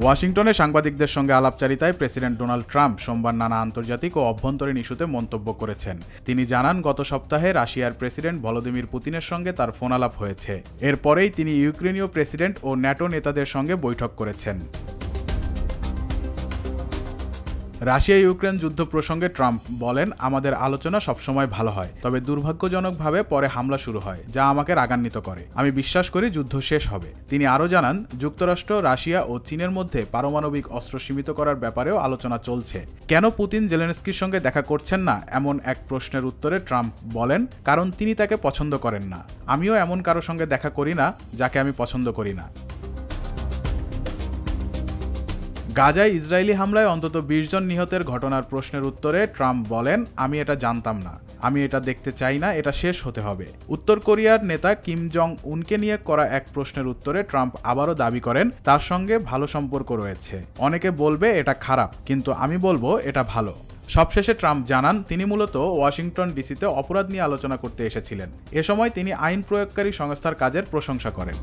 ওয়াশিংটনে সাংবাদিকদের সঙ্গে আলাপচারিতায় প্রেসিডেন্ট ডোনাল্ড ট্রাম্প সোমবার নানা আন্তর্জাতিক ও অভ্যন্তরীণ ইস্যুতে মন্তব্য করেছেন। তিনি জানান, গত সপ্তাহে রাশিয়ার প্রেসিডেন্ট ভলোদিমির পুতিনের সঙ্গে তার ফোন আলাপ হয়েছে। এরপরেই তিনি ইউক্রেনীয় প্রেসিডেন্ট ও ন্যাটো নেতাদের সঙ্গে বৈঠক করেছেন। রাশিয়া ইউক্রেন যুদ্ধ প্রসঙ্গে ট্রাম্প বলেন, আমাদের আলোচনা সবসময় ভালো হয়, তবে দুর্ভাগ্যজনকভাবে পরে হামলা শুরু হয়, যা আমাকে রাগান্বিত করে। আমি বিশ্বাস করি যুদ্ধ শেষ হবে। তিনি আরও জানান, যুক্তরাষ্ট্র, রাশিয়া ও চীনের মধ্যে পারমাণবিক অস্ত্র সীমিত করার ব্যাপারেও আলোচনা চলছে। কেন পুতিন জেলেনস্কির সঙ্গে দেখা করছেন না, এমন এক প্রশ্নের উত্তরে ট্রাম্প বলেন, কারণ তিনি তাকে পছন্দ করেন না। আমিও এমন কারো সঙ্গে দেখা করি না যাকে আমি পছন্দ করি না। গাজায় ইসরায়েলি হামলায় অন্তত ২০ জন নিহতের ঘটনার প্রশ্নের উত্তরে ট্রাম্প বলেন, আমি এটা জানতাম না, আমি এটা দেখতে চাই না, এটা শেষ হতে হবে। উত্তর কোরিয়ার নেতা কিম জং উনকে নিয়ে করা এক প্রশ্নের উত্তরে ট্রাম্প আবারও দাবি করেন তার সঙ্গে ভালো সম্পর্ক রয়েছে। অনেকে বলবে এটা খারাপ, কিন্তু আমি বলবো এটা ভালো। সবশেষে ট্রাম্প জানান, তিনি মূলত ওয়াশিংটন ডিসিতে অপরাধ নিয়ে আলোচনা করতে এসেছিলেন। এ সময় তিনি আইন প্রয়োগকারী সংস্থার কাজের প্রশংসা করেন।